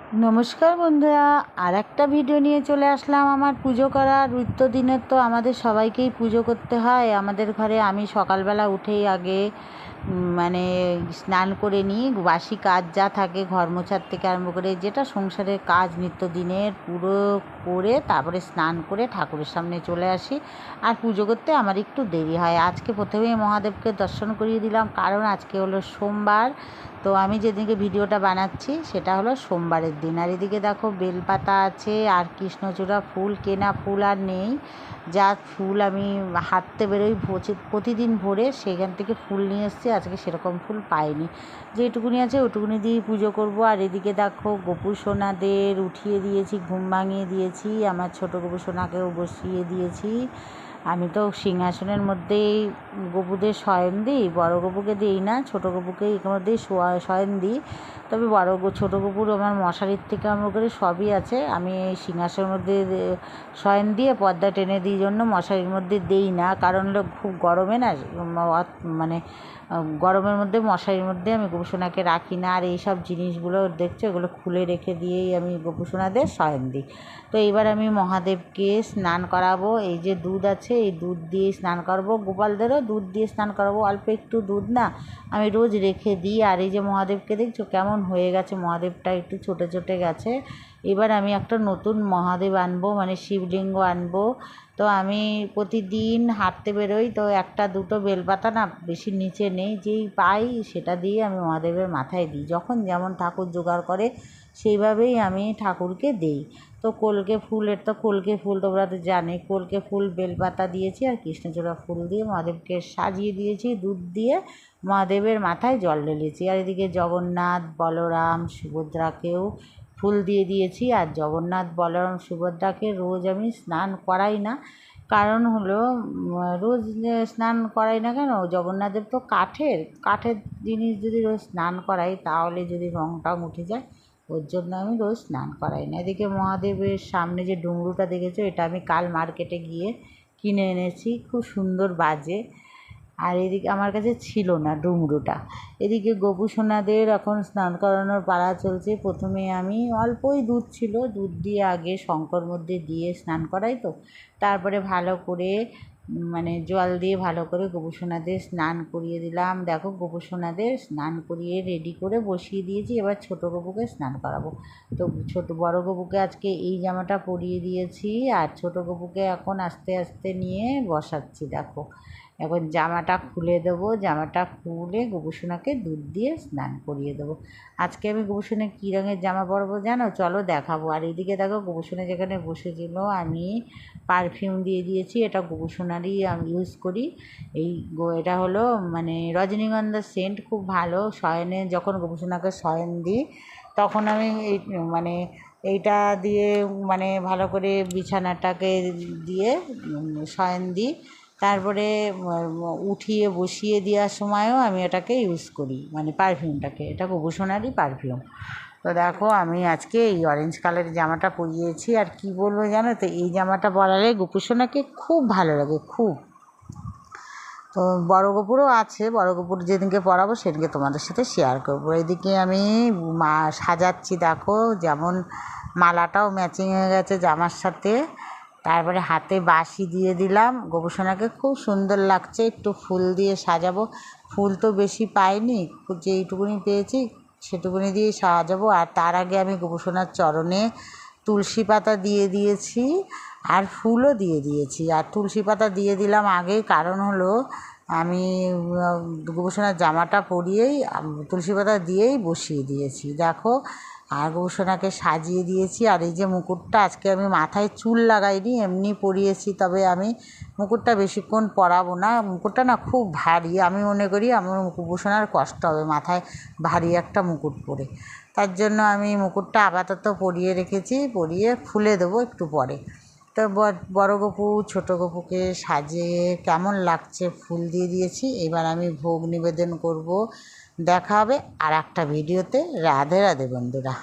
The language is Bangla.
নমস্কার বন্ধুরা, আর একটা ভিডিও নিয়ে চলে আসলাম। আমার পুজো করার দিনের তো আমাদের সবাইকেই পুজো করতে হয়। আমাদের ঘরে আমি সকালবেলা উঠেই আগে মানে স্নান করে নিই, বাসি কাজ যা থাকে ঘর মোছার থেকে আরম্ভ করে যেটা সংসারের কাজ নিত্যদিনের পুরো করে তারপরে স্নান করে ঠাকুরের সামনে চলে আসি। আর পুজো করতে আমার একটু দেরি হয়। আজকে প্রথমেই মহাদেবকে দর্শন করিয়ে দিলাম, কারণ আজকে হলো সোমবার। তো আমি যেদিনকে ভিডিওটা বানাচ্ছি সেটা হলো সোমবারের দিন। আর এদিকে দেখো বেলপাতা আছে আর কৃষ্ণচূড়া ফুল, কেনা ফুল আর নেই। যা ফুল আমি হাঁটতে বেরোই প্রতিদিন ভোরে, সেখান থেকে ফুল নিয়ে এসেছি। আজকে সেরকম ফুল পাইনি, যেটুকুনি আছে ওটুকুনি দিয়েই পুজো করব। আর এদিকে দেখো গোপু সোনাদের উঠিয়ে দিয়েছি, ঘুম ভাঙিয়ে দিয়েছি। আমার ছোটো গোপু সোনাকেও বসিয়ে দিয়েছি। আমি তো সিংহাসনের মধ্যেই গপুদের শয়ন দিই, বড় গপুকে দিই না, ছোটো গপুকে এর মধ্যেই শয়ন দিই। তবে ছোটো গপুর আমার মশারির থেকে আরম্ভ করে সবই আছে। আমি এই সিংহাসনের মধ্যে শয়ন দিয়ে পর্দা টেনে দিই জন্য মশারির মধ্যে দিই না, কারণ হলো খুব গরমে না, মানে গরমের মধ্যে মশারির মধ্যে আমি গোপুসোনাকে রাখি না। আর এইসব জিনিসগুলো দেখছো, এগুলো খুলে রেখে দিয়েই আমি গোপুসোনাদের শয়ন দিই। তো এইবার আমি মহাদেবকে স্নান করাবো। এই যে দুধ আছে, এই দুধ দিয়ে স্নান করাবো। গোপালদেরও দুধ দিয়ে স্নান করাবো, অল্প একটু দুধ না আমি রোজ রেখে দিই। আর এই যে মহাদেবকে দেখছো কেমন হয়ে গেছে, মহাদেবটা একটু ছোটে ছোটে গেছে। এবার আমি একটা নতুন মহাদেব আনবো, মানে শিবলিঙ্গ আনবো। তো আমি প্রতিদিন হাঁটতে বেরোই, তো একটা দুটো বেলপাতা না বেশি নিচে নেই, যেই পাই সেটা দিয়ে আমি মহাদেবের মাথায় দিই। যখন যেমন ঠাকুর জোগাড় করে সেইভাবেই আমি ঠাকুরকে দিই। তো কলকে ফুল তোমরা তো জানে, কলকে ফুল বেলপাতা দিয়েছি আর কৃষ্ণচূড়া ফুল দিয়ে মহাদেবকে সাজিয়ে দিয়েছি। দুধ দিয়ে মহাদেবের মাথায় জল ঢেলেছি। আর এদিকে জগন্নাথ, বলরাম, সুভদ্রাকেও ফুল দিয়ে দিয়েছি। আর জগন্নাথ, বলরাম, সুভদ্রাকে রোজ আমি স্নান করাই না, কারণ হলো রোজ স্নান করাই না কেন, জগন্নাথদেব তো কাঠের জিনিস যদি রোজ স্নান করাই তাহলে যদি রং টং উঠে যায়, ওর জন্য আমি রোজ স্নান করাই না। এদিকে মহাদেবের সামনে যে ডুমরুটা দেখেছো, এটা আমি কাল মার্কেটে গিয়ে কিনে এনেছি, খুব সুন্দর বাজে। আর এদিকে আমার কাছে ছিল না ডুমরুটা। এদিকে গোপু সোনাদের এখন স্নান করানোর পালা চলছে। প্রথমে আমি অল্পই দুধ ছিল, দুধ দিয়ে আগে শঙ্কর মধ্যে দিয়ে স্নান করাই, তো তারপরে ভালো করে মানে জল দিয়ে ভালো করে গোপু সোনাদের স্নান করিয়ে দিলাম। দেখো গোপু সোনাদের স্নান করিয়ে রেডি করে বসিয়ে দিয়েছি। এবার ছোটো গপুকে স্নান করাবো। তো বড় গপুকে আজকে এই জামাটা পরিয়ে দিয়েছি, আর ছোটো গপুকে এখন আস্তে আস্তে নিয়ে বসাচ্ছি। দেখো এখন জামাটা খুলে দেবো, জামাটা খুলে গোপুসোনাকে দুধ দিয়ে স্নান করিয়ে দেবো। আজকে আমি গোপুসোনা কী রঙের জামা পরবো জানো, চলো দেখাবো। আর এদিকে দেখো গোপুসোনা যেখানে বসেছিল আমি পারফিউম দিয়ে দিয়েছি, এটা গোপুসোনারই আমি ইউজ করি। এটা হলো মানে রজনীগন্ধার সেন্ট, খুব ভালো। শয়নে যখন গোপুসোনাকে শয়ন দিই তখন আমি মানে এইটা দিয়ে মানে ভালো করে বিছানাটাকে দিয়ে শয়ন দিই। তারপরে উঠিয়ে বসিয়ে দেওয়ার সময়ও আমি এটাকে ইউজ করি, মানে পারফিউমটাকে, এটা গোপু সোনারই পারফিউম। তো দেখো আমি আজকে এই অরেঞ্জ কালারের জামাটা পরিয়েছি। আর কি বলবো জানো তো, এই জামাটা পরালে গোপু সোনাকে খুব ভালো লাগে, খুব। তো বড় গপুরও আছে, বড় গপুর যেদিনকে পরাবো সেদিনকে তোমাদের সাথে শেয়ার করবো। এদিকে আমি সাজাচ্ছি, দেখো যেমন মালাটাও ম্যাচিং হয়ে গেছে জামার সাথে। তারপরে হাতে বাঁশি দিয়ে দিলাম, গোপুসোনাকে খুব সুন্দর লাগছে। একটু ফুল দিয়ে সাজাবো, ফুল তো বেশি পাইনি, যেইটুকুনি পেয়েছি সেটুকুনি দিয়ে সাজাবো। আর তার আগে আমি গোপুসোনার চরণে তুলসী পাতা দিয়ে দিয়েছি আর ফুলও দিয়ে দিয়েছি। আর তুলসী পাতা দিয়ে দিলাম আগে, কারণ হলো আমি গোপুসোনার জামাটা পরিয়েই তুলসী পাতা দিয়েই বসিয়ে দিয়েছি। দেখো আর গোপুসোনাকে সাজিয়ে দিয়েছি। আর এই যে মুকুটটা, আজকে আমি মাথায় চুল লাগাইনি, এমনি পরিয়েছি। তবে আমি মুকুটটা বেশিক্ষণ পরাবো না, মুকুটটা না খুব ভারী, আমি মনে করি আমার গোপুসোনার কষ্ট হবে মাথায় ভারী একটা মুকুট পরে। তার জন্য আমি মুকুটটা আপাতত পরিয়ে রেখেছি, পরিয়ে খুলে দেবো একটু পরে। তো বড় গপু ছোটো গপুকে সাজিয়ে কেমন লাগছে, ফুল দিয়ে দিয়েছি। এবার আমি ভোগ নিবেদন করব। দেখা হবে আর একটা ভিডিওতে। রাধে রাধে বন্ধুরা।